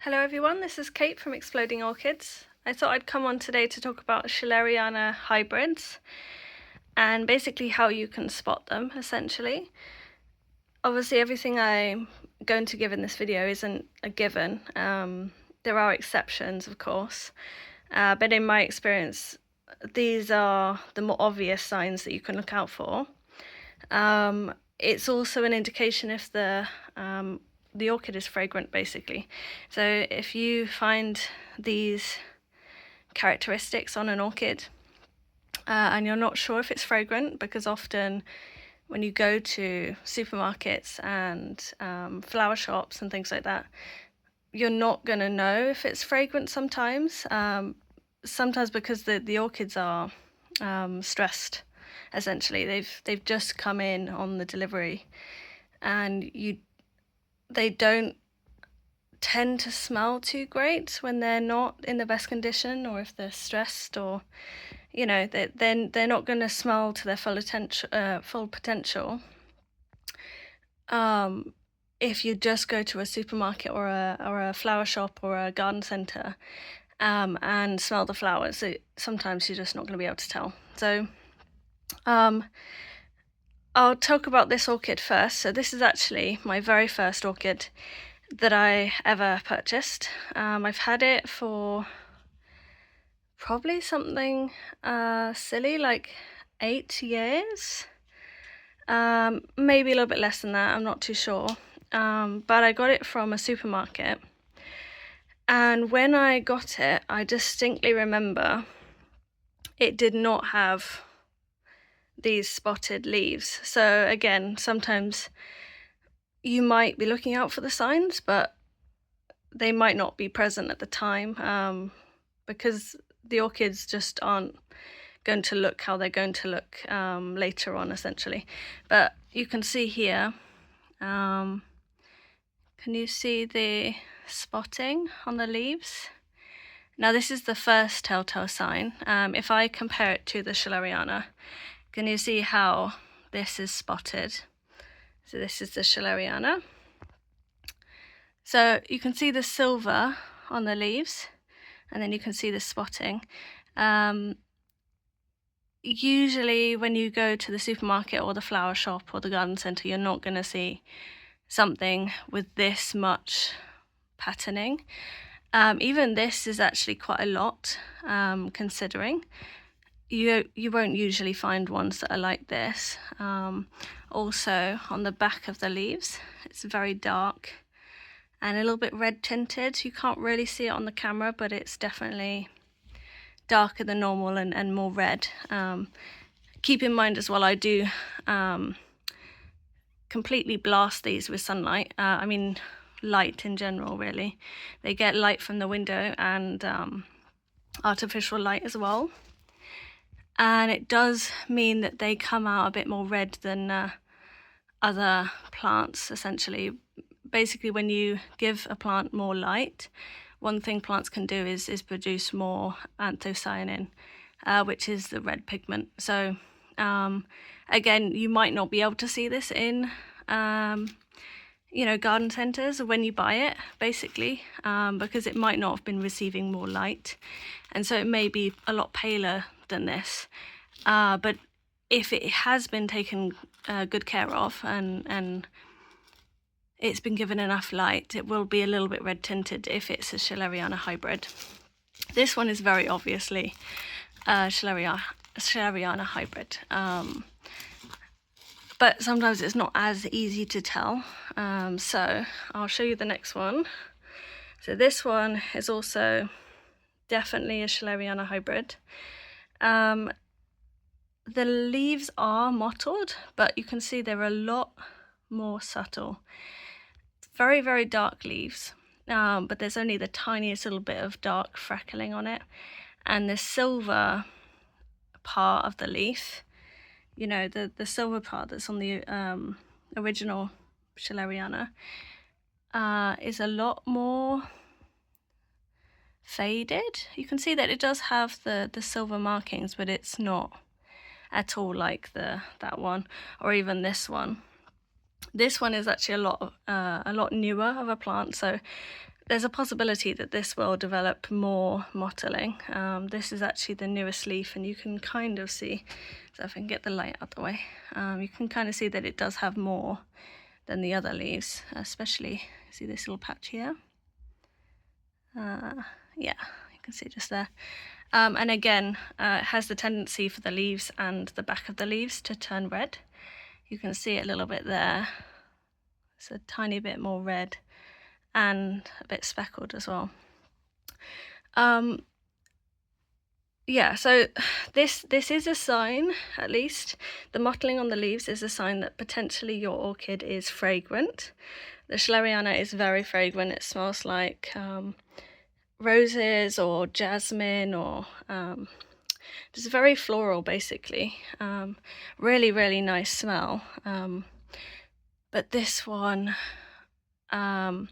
Hello everyone, this is Kate from Exploding Orchids. I thought I'd come on today to talk about schilleriana hybrids and basically how you can spot them, essentially. Obviously everything I'm going to give in this video isn't a given. There are exceptions, of course, but in my experience these are the more obvious signs that you can look out for. It's also an indication if the orchid is fragrant, basically. So if you find these characteristics on an orchid and you're not sure if it's fragrant, because often when you go to supermarkets and flower shops and things like that, you're not going to know if it's fragrant sometimes. Sometimes because the orchids are stressed, essentially. They've just come in on the delivery, and they don't tend to smell too great when they're not in the best condition, or if they're stressed, or they're not going to smell to their full potential. If you just go to a supermarket or a flower shop or a garden centre and smell the flowers, sometimes you're just not going to be able to tell. So I'll talk about this orchid first. So this is actually my very first orchid that I ever purchased. I've had it for probably something silly like 8 years, maybe a little bit less than that, I'm not too sure, but I got it from a supermarket, and when I got it I distinctly remember it did not have these spotted leaves. So again, sometimes you might be looking out for the signs, but they might not be present at the time, because the orchids just aren't going to look how they're going to look later on, essentially. But you can see here, can you see the spotting on the leaves? Now this is the first telltale sign. If I compare it to the schilleriana, can you see how this is spotted? So this is the schilleriana. So you can see the silver on the leaves, and then you can see the spotting. Usually when you go to the supermarket or the flower shop or the garden centre, you're not going to see something with this much patterning. Even this is actually quite a lot, considering. You won't usually find ones that are like this. Also on the back of the leaves, it's very dark and a little bit red tinted. You can't really see it on the camera, but it's definitely darker than normal and more red. Keep in mind as well, I do completely blast these with sunlight. I mean light in general, really. They get light from the window and artificial light as well, and it does mean that they come out a bit more red than other plants, essentially. Basically, when you give a plant more light, one thing plants can do is produce more anthocyanin, which is the red pigment. So again, you might not be able to see this in garden centres when you buy it, basically, because it might not have been receiving more light, and so it may be a lot paler than this. But if it has been taken good care of and it's been given enough light, it will be a little bit red tinted if it's a schilleriana hybrid. This one is very obviously a schilleriana hybrid, but sometimes it's not as easy to tell. So I'll show you the next one. So this one is also definitely a schilleriana hybrid. The leaves are mottled, but you can see they're a lot more subtle. Very, very dark leaves, but there's only the tiniest little bit of dark freckling on it, and the silver part of the leaf, the silver part that's on the original schilleriana, is a lot more faded. You can see that it does have the silver markings, but it's not at all like that one, or even this one. This one is actually a lot newer of a plant, so there's a possibility that this will develop more mottling. This is actually the newest leaf, and you can kind of see, so if I can get the light out the way, you can kind of see that it does have more than the other leaves, especially, see this little patch here? Yeah, you can see just there. And again, it has the tendency for the leaves and the back of the leaves to turn red. You can see it a little bit there. It's a tiny bit more red and a bit speckled as well. Yeah, so this is a sign, at least. The mottling on the leaves is a sign that potentially your orchid is fragrant. The schilleriana is very fragrant. It smells like roses or jasmine, or just very floral, basically. Really, really nice smell. But this one, I'm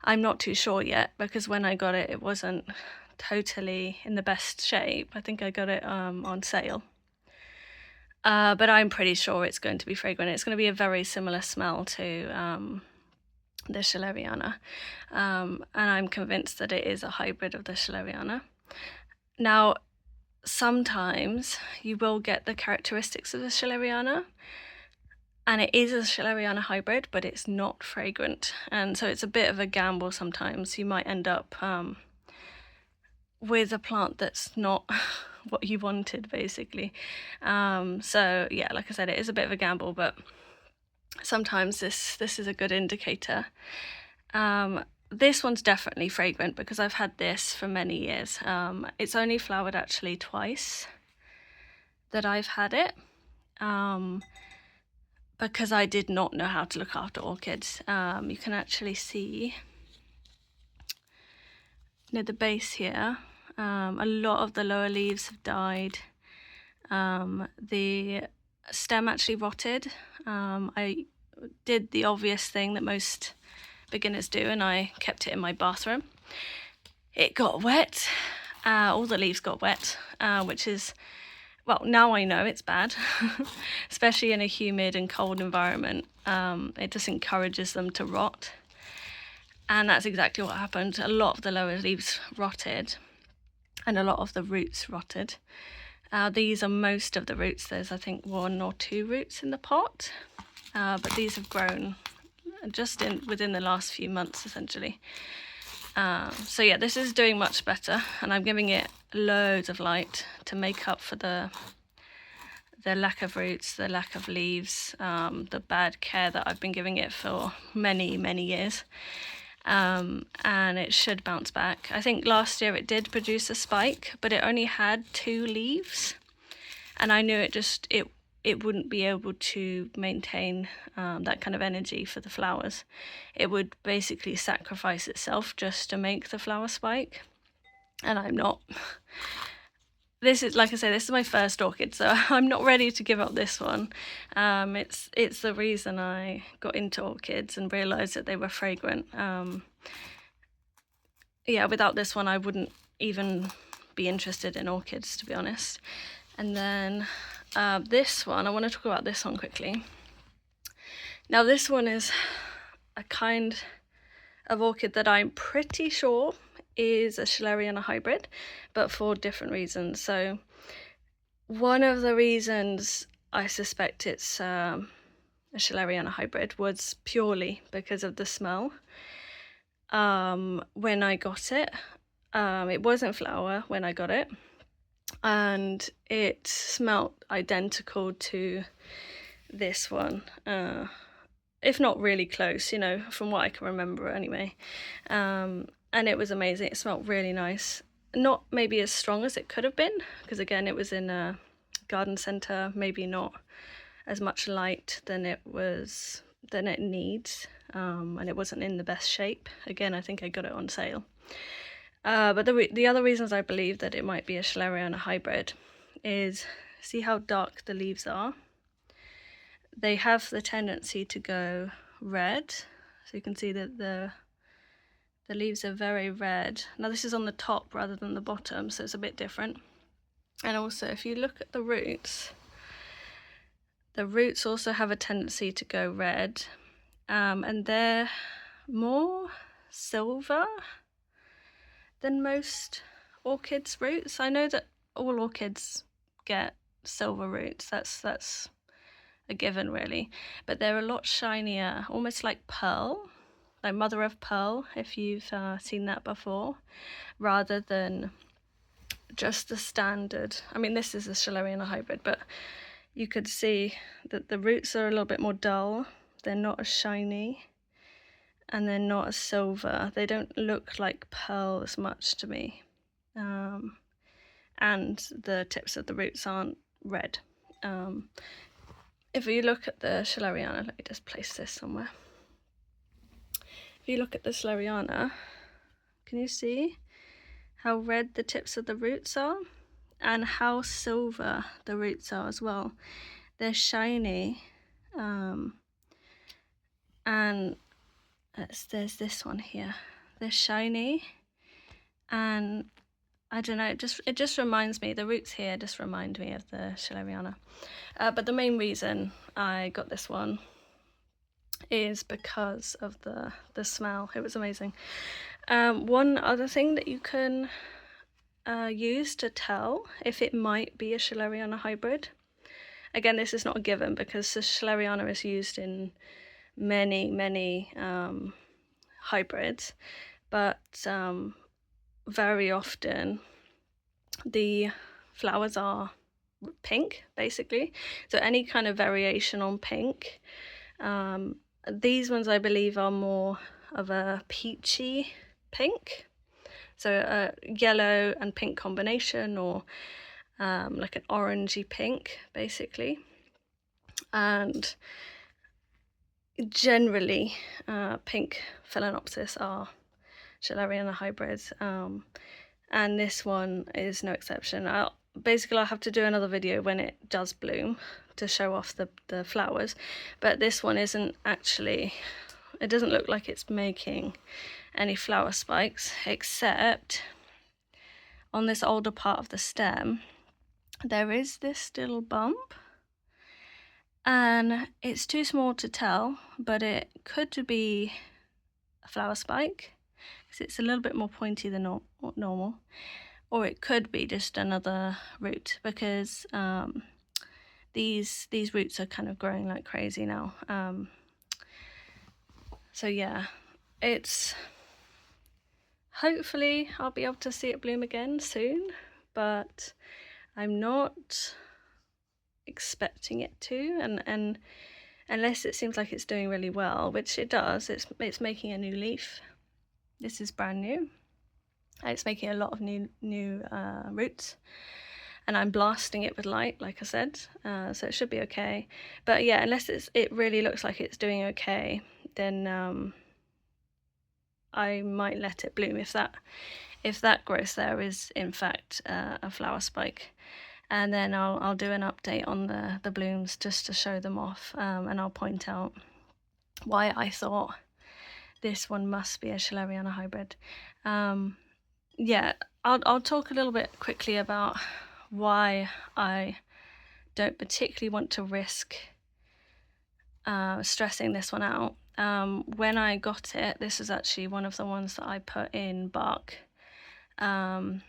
not too sure yet, because when I got it, it wasn't totally in the best shape. I think I got it on sale. But I'm pretty sure it's going to be fragrant. It's going to be a very similar smell to the schilleriana. And I'm convinced that it is a hybrid of the schilleriana. Now, sometimes you will get the characteristics of the schilleriana, and it is a schilleriana hybrid, but it's not fragrant. And so it's a bit of a gamble sometimes. You might end up with a plant that's not what you wanted, basically. So yeah, like I said, it is a bit of a gamble, but sometimes this is a good indicator. This one's definitely fragrant because I've had this for many years. It's only flowered actually twice that I've had it, because I did not know how to look after orchids. You can actually see near the base here, a lot of the lower leaves have died. The stem actually rotted. I did the obvious thing that most beginners do, and I kept it in my bathroom. It got wet. All the leaves got wet, which is, well, now I know it's bad, especially in a humid and cold environment. It just encourages them to rot. And that's exactly what happened. A lot of the lower leaves rotted, and a lot of the roots rotted. These are most of the roots. There's, I think, 1 or 2 roots in the pot, but these have grown just within the last few months, essentially. So yeah, this is doing much better, and I'm giving it loads of light to make up for the lack of roots, the lack of leaves, the bad care that I've been giving it for many, many years. And it should bounce back. I think last year it did produce a spike, but it only had 2 leaves, and I knew it wouldn't be able to maintain that kind of energy for the flowers. It would basically sacrifice itself just to make the flower spike, and I'm not. This is, like I say, this is my first orchid, so I'm not ready to give up this one. It's the reason I got into orchids and realised that they were fragrant. Yeah, without this one I wouldn't even be interested in orchids, to be honest. And then this one, I want to talk about this one quickly. Now this one is a kind of orchid that I'm pretty sure is a schilleriana hybrid, but for different reasons. So one of the reasons I suspect it's a schilleriana hybrid was purely because of the smell. When I got it, it was in flower when I got it, and it smelt identical to this one, if not really close, you know, from what I can remember anyway. And it was amazing. It smelled really nice. Not maybe as strong as it could have been, because again, it was in a garden centre, maybe not as much light than it needs, and it wasn't in the best shape. Again, I think I got it on sale. But the other reasons I believe that it might be a schilleriana hybrid is, see how dark the leaves are? They have the tendency to go red. So you can see that the leaves are very red. Now this is on the top rather than the bottom, so it's a bit different. And also, if you look at the roots also have a tendency to go red, and they're more silver than most orchids' roots. I know that all orchids get silver roots, that's a given really, but they're a lot shinier, almost like pearl, like mother of pearl, if you've seen that before, rather than just the standard. I mean, this is a schilleriana hybrid, but you could see that the roots are a little bit more dull, they're not as shiny, and they're not as silver. They don't look like pearl as much to me. And the tips of the roots aren't red. If you look at the schilleriana, let me just place this somewhere. If you look at the schilleriana, can you see how red the tips of the roots are? And how silver the roots are as well. They're shiny. And there's this one here. They're shiny, and I don't know, it just reminds me, the roots here just remind me of the schilleriana. But the main reason I got this one is because of the smell. It was amazing. One other thing that you can use to tell if it might be a schilleriana hybrid, again, this is not a given because the schilleriana is used in many hybrids, but very often the flowers are pink, basically, so any kind of variation on pink. These ones I believe are more of a peachy pink, so a yellow and pink combination, or like an orangey pink basically. And generally pink phalaenopsis are schilleriana hybrids, and this one is no exception. I'll have to do another video when it does bloom to show off the flowers, but this one isn't actually, it doesn't look like it's making any flower spikes, except on this older part of the stem there is this little bump, and it's too small to tell, but it could be a flower spike because it's a little bit more pointy than normal, or it could be just another root, because these roots are kind of growing like crazy now. So yeah, it's hopefully I'll be able to see it bloom again soon, but I'm not expecting it to, and unless it seems like it's doing really well, which it does. It's making a new leaf. This is brand new. It's making a lot of new roots, and I'm blasting it with light, like I said, so it should be okay. But yeah, unless it really looks like it's doing okay, then I might let it bloom if that growth there is in fact a flower spike. And then I'll do an update on the blooms just to show them off, and I'll point out why I thought this one must be a schilleriana hybrid. Yeah, I'll talk a little bit quickly about why I don't particularly want to risk stressing this one out. When I got it, this is actually one of the ones that I put in bark, and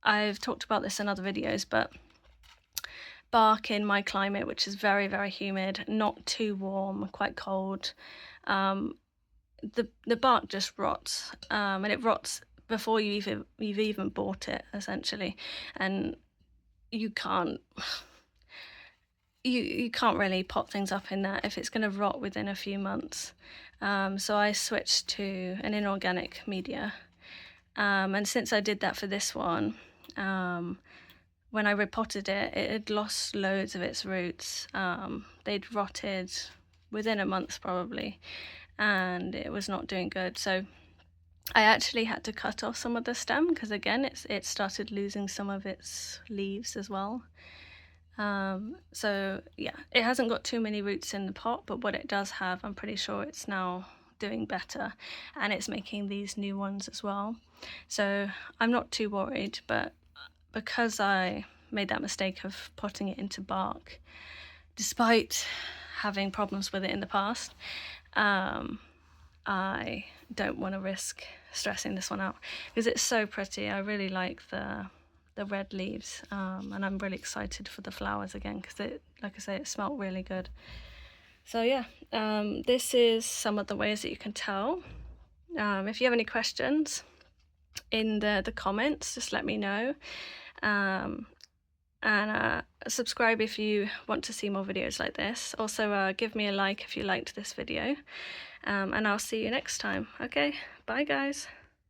I've talked about this in other videos, but bark in my climate, which is very humid, not too warm, quite cold, the bark just rots, and it rots before you've even bought it, essentially, and you can't really pot things up in that if it's going to rot within a few months. So I switched to an inorganic media, and since I did that for this one, when I repotted it, it had lost loads of its roots. They'd rotted within a month probably, and it was not doing good. So I actually had to cut off some of the stem because again it started losing some of its leaves as well. So yeah, it hasn't got too many roots in the pot, but what it does have, I'm pretty sure it's now doing better, and it's making these new ones as well. So I'm not too worried, but because I made that mistake of potting it into bark, despite having problems with it in the past, I don't want to risk stressing this one out because it's so pretty. I really like the red leaves, and I'm really excited for the flowers again because it, like I say, it smelled really good. So yeah, this is some of the ways that you can tell. If you have any questions in the comments, just let me know. And subscribe if you want to see more videos like this. Also give me a like if you liked this video, and I'll see you next time. Okay, bye guys.